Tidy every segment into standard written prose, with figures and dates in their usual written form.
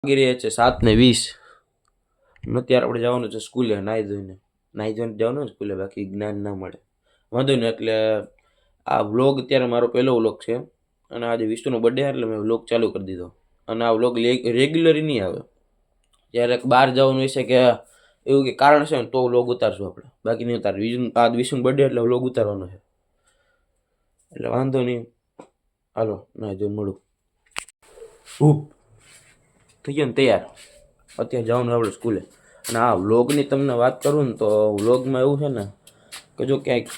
વાગી રહ્યા છે 7:20 અત્યારે આપણે જવાનું છે સ્કૂલે નાહી ધોઈને જવાનું ને સ્કૂલે, બાકી જ્ઞાન ના મળે. વાંધો નહીં. એટલે આ વ્લોગ અત્યારે મારો પહેલો વ્લોગ છે અને આજે વિષ્ણુનો બર્થડે એટલે મેં વ્લોગ ચાલુ કરી દીધો. અને આ વ્લોગ રેગ્યુલરી નહીં આવે. જ્યારે બહાર જવાનું હશે કે એવું કે કારણ છે ને તો વ્લોગ ઉતારશું આપણે, બાકી નહીં ઉતારવું. આ વિષ્ણુનો બર્થડે એટલે વ્લોગ ઉતારવાનો છે. એટલે વાંધો નહીં, હાલો નાહી ધોઈને મળું. થઈ ગયો ને તૈયાર. અત્યારે જવાનું આપણે સ્કૂલે. અને આ વ્લોગની તમને વાત કરું ને તો વ્લોગમાં એવું છે ને કે જો ક્યાંક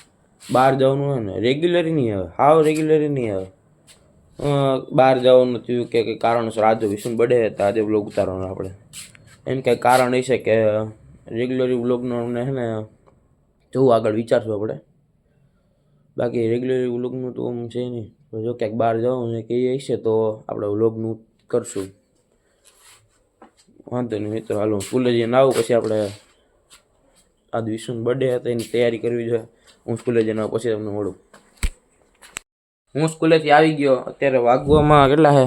બહાર જવાનું હોય ને રેગ્યુલરી નહીં આવે, હાવ રેગ્યુલરી નહીં આવે. બહાર જવાનું થયું કે કંઈ કારણસર આજે વિષ્ણુ બર્થડે હતા, આજે વ્લોગ ઉતારવાનો આપણે. એમ કંઈ કારણ હશે કે રેગ્યુલરી વ્લોગનો અમને છે ને જોવું આગળ વિચારશું આપણે. બાકી રેગ્યુલરી વ્લોગનું તો આમ છે નહીં. જો ક્યાંક બહાર જવાનું ને કે હશે તો આપણે વ્લોગનું કરશું. વાંધો નહીં મિત્રો, હાલો સ્કૂલે જઈને આવું પછી આપણે આજ વિષ્ણુનો બર્થડે હતા એની તૈયારી કરવી જોઈએ. હું સ્કૂલે જઈને આવું પછી તમને મળું. હું સ્કૂલેથી આવી ગયો. અત્યારે વાગવામાં કેટલા છે?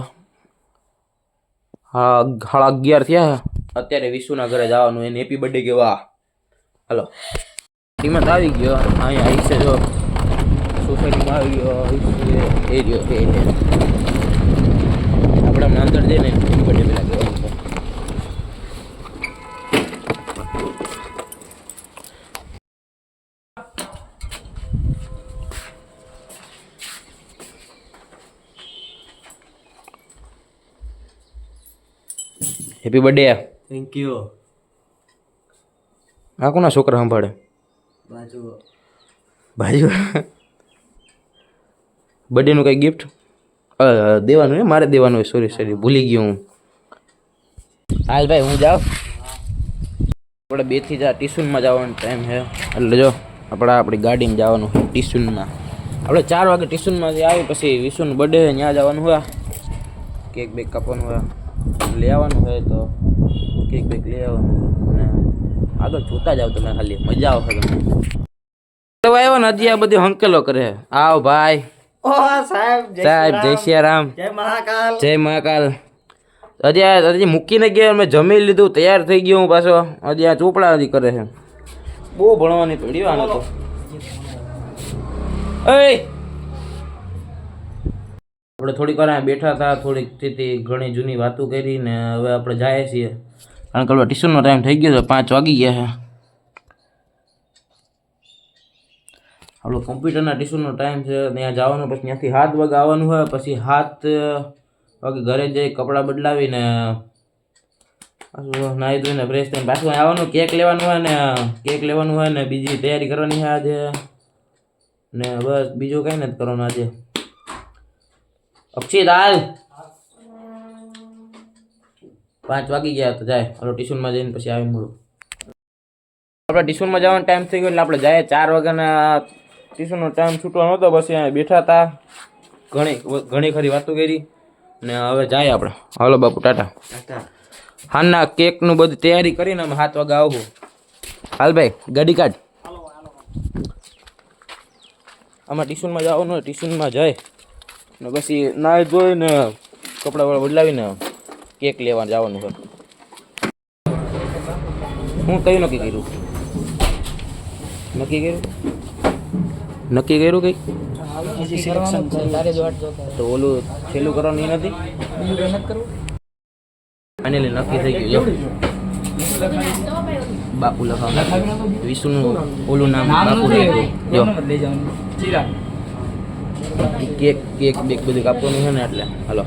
11:30 થયા છે. અત્યારે વિષ્ણુના ઘરે જવાનું, એને હેપી બર્થડે કહેવા. હાલો ટીમાં આવી ગયો. અહીંયા આવી છે જો સોસાયટીમાં આવી ગયો એ રહ્યો આપણે અંદર જઈને હેપી બર્થડે પેલા કહેવાનું. Happy birthday. Thank you. આ કોના છોકરા સંભાળે? બાજુ બર્થડેનું કંઈ ગિફ્ટ દેવાનું ને? મારે દેવાનું હોય. સોરી ભૂલી ગયો હું. હાલ ભાઈ હું જાઉં. આપણે 2 થી 4 ટ્યુશનમાં જવાનો ટાઈમ છે. એટલે જો આપણી ગાડીમાં જવાનું હોય ટ્યુશનમાં. આપણે 4 વાગે ટ્યુશનમાંથી આવી પછી વિષ્ણુનો બર્થડે ત્યાં જવાનું હોય. કેક બેક કાપવાનું હોય, લઈ આવવાનું હોય તો કેક બેક લઈ આવવાનું હોય. આગળ જોતા જાવ તમે, ખાલી મજા આવશે તમને. આવ્યો ને હજી આ બધી હંકેલો કરે. આવ ભાઈ. સાહેબ જય સિયારામ. જય મહાકાલ. હજી મૂકીને ગયા, મેં જમી લીધું, તૈયાર થઈ ગયો હું પાછો. હજી આ ચોપડા હજી કરે છે. બહુ ભણવાની પડી આને તો. આપણે થોડીક વાર બેઠા હતા, થોડીક સ્થિતિ ઘણી જૂની વાતો કરી ને હવે આપણે જાય છીએ. કારણ કે ટ્યુશનનો ટાઈમ થઈ ગયો છે, 5 વાગી ગયા છે. આપણો કોમ્પ્યુટરના ટ્યુશનનો ટાઈમ છે, ત્યાં જવાનું. પછી ત્યાંથી 7 વાગે આવવાનું હોય. પછી 7 વાગે ઘરે જઈ કપડાં બદલાવીને પાછું નાહી ધોઈને ફ્રેશ થઈને પાછું આવવાનું. કેક લેવાનું હોય ને બીજી તૈયારી કરવાની છે આજે. ને બસ બીજું કંઈ નથી કરવાનું આજે. અક્ષિત હાલ. 5 વાગી ગયા તો જાય. હાલો ટ્યુશનમાં જઈને પછી આવીને મળું. આપણે ટ્યુશનમાં જવાનો ટાઈમ થઈ ગયો એટલે આપણે જાય. 4 વાગ્યાના ટ્યુશનનો ટાઈમ છૂટવાનો હતો. પછી અહીંયા બેઠા હતા, ઘણી ખરી વાતો કરી ને હવે જાય આપણે. હાલો બાપુ ટાટા. હાલના કેકનું બધી તૈયારી કરીને અમે 7 વાગે આવું. હાલ ભાઈ ગાડી કાઢ. આમાં ટ્યુશનમાં જવાનું હોય. ટ્યુશનમાં જાય ને પછી નાહી ધોઈને કપડાં બદલાવીને કેક લેવા જવાનું હોય. હું કયું નક્કી કર્યું કંઈક? તો ઓલું છેલ્લું કરવાનું એ નથી. ફાઇનલી નક્કી થઈ ગયું. બાપુ લખાવાનું. વિષ્ણુનું ઓલું નામ બાપુ રાખ્યું. જો કેક બેક બધું કાપવાનું છે ને એટલે હાલો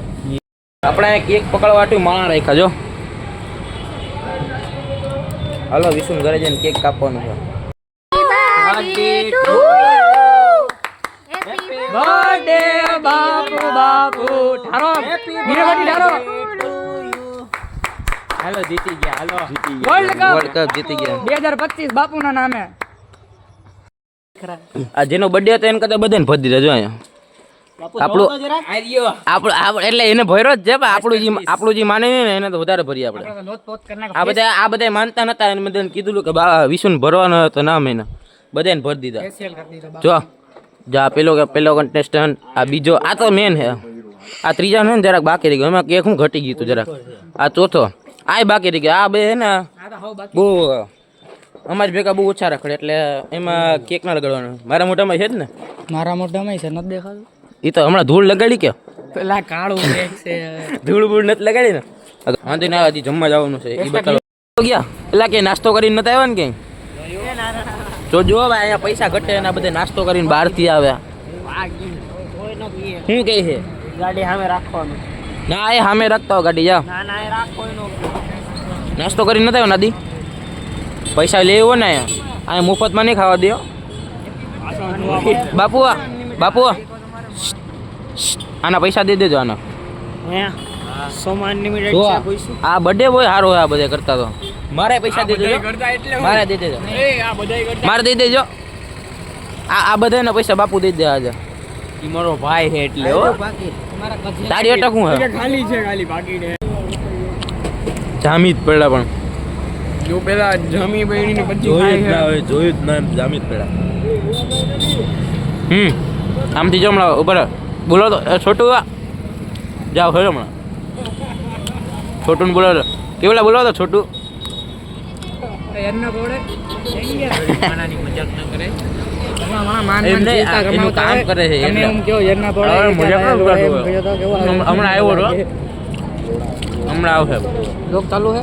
આપણે કેક પકડવા માટે માણા રાખ્યા. જો હાલો વિષ્ણુ ઘરે જઈને કેક કાપવાનું છે. હાલો જીતી ગયા. હાલો વર્લ્ડ કપ જીતી ગયા 2025 બાપુના નામે. આ જેનો બર્થડે હતો એને કદાચ બધાને ભરી દીધા. જો આપણું એટલે એને ભર્યો જ છે. આપણું જે માને ને એને તો વધારે ભરીએ આપણે. આ બધા માનતા નતા. એને બધાને કીધું કે વિષ્ણુ ભરવાનો હતો નામ એને બધાને ભરી દીધા. જો પેલો કન્ટેસ્ટન્ટ, આ બીજો, આ તો મેન છે. આ ત્રીજા ને જરાક બાકી રહી ગયો, એમાં કેક હું ઘટી ગયું તું જરાક. આ ચોથો આ બાકી રહી ગયો. આ બે હે ને બહુ અમારી ભેગા બહુ ઓછા રખડે, એટલે એમાં કેક ના લગાડવાનું. મારા મોઢામાં છે જ ને, મારા મોઢામાં છે, નથી દેખાતું. એ તો હમણાં ધૂળ લગાડી કે પેલા કાળું કેક છે. ધૂળ બૂળ નથી લગાડી ને. વાંધો ના, હજી જમવા જવાનું છે એ બતાવો ગયા. પેલા કે નાસ્તો કરીને નથી આવ્યા ને ક્યાંય? જો જો ભાઈ અહીંયા પૈસા ઘટે એના બધે નાસ્તો કરીને બહારથી આવ્યા. શું કહે છે? ગાડી સામે રાખવાનું. ના એ સામે રાખતા હો ગાડી, જા. ના ના, એ રાખો એનો. નાસ્તો કરીને નથી આવ્યો નાદી? પૈસા લેવો ને અહીંયા મફતમાં નહીં ખાવા દો બાપુ. બાપુ આના પૈસા દઈ દેજો આના. આ બર્થડે બોય સારો હોય આ બધા કરતા. તો મારે પૈસા દઈ દેજો, મારે દઈ દેજો, મારે દઈ દેજો. આ બધાના પૈસા બાપુ દઈ દે આજે. ઈ મારો ભાઈ છે એટલે હો. તારી અટક હું હે? ખાલી છે, ખાલી બાકી ને. જામી જ પડ્યા પણ જો પેલા જમી બેડીને પછી જોયું જ ના હોય, જોયું જ ના, જામી જ પડ્યા. આમથી જો હમણાં ઉપર બોલો તો છોટું જાઓ ખરો હમણાં. છોટું બોલો તો કેવલા બોલો તો છોટું. એનું કામ કરે છે હમણાં આવ્યો હતો, હમણાં આવશે. ચાલુ છે.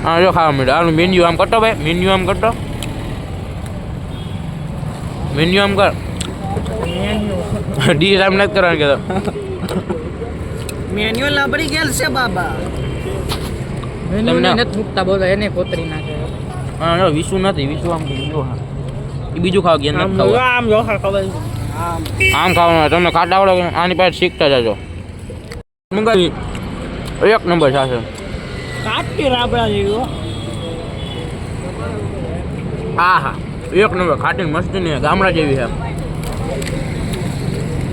હા જો ખાવા મળ્યો. આનું મેન્યુ આમ કરતો ભાઈ, મેન્યુ આમ કરતો, મેન્યુ આમ કર. ડીશ આમ નથી કરવાનું કહેતો. મેન્યુઅલ લાબડી ગયેલ છે બાબા. મેન્યુઅલ નથી મૂકતા બોલો, એને કોતરી નાખે. હા જો વિશુ નથી, વિશુ આમ જો. હા એ બીજું ખાવ ગયા નથી ખાવું. આમ જો ખબર આમ ખાવાનું. તમને ખાતા આવડે આની પાસે શીખતા જજો. મંગાવી એક નંબર સાથે કાટકી રાબડા જેવો. હા હા એક નંબર ખાટી મસ્ત ને ગામડા જેવી છે.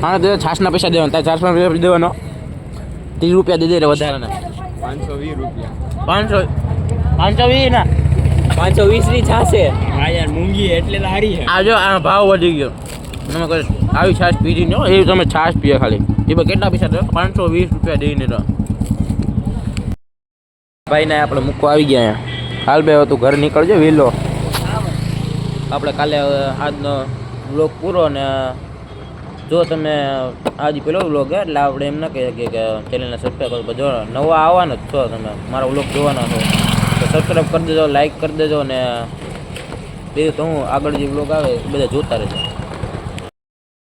હા તો છાસના પૈસા દેવાના, તારે છાસના પૈસા દેવાનો. 30 રૂપિયા દઈ દે વધારાના. 520 રૂપિયા. 520 ના 520 ની છાસ છે. હા યાર મૂંગી એટલે હારી છે. આ જો આ ભાવ વધી ગયો. તમે કહો આવી છાશ પીધી ને એ તમે છાશ પીએ ખાલી. એ કેટલા પૈસા દો? 520 રૂપિયા દઈને તો ભાઈને આપણે મૂકવા આવી ગયા અહીંયા. હાલ ભાઈ તું ઘર નીકળજો વહેલો. આપણે કાલે આજનો વ્લોગ પૂરો. ને જો તમે આજે પેલો વ્લોગ એટલે આપણે એમ ના કહીએ કે ચેનલને સબસ્ક્રાઈબ કરો. જો નવા આવવાના જ છો તમે, મારો વ્લોગ જોવાના છો તો સબસ્ક્રાઈબ કરી દેજો, લાઈક કરી દેજો. ને બીજું તો હું આગળ જે વ્લોગ આવે એ બધા જોતા રહેજો.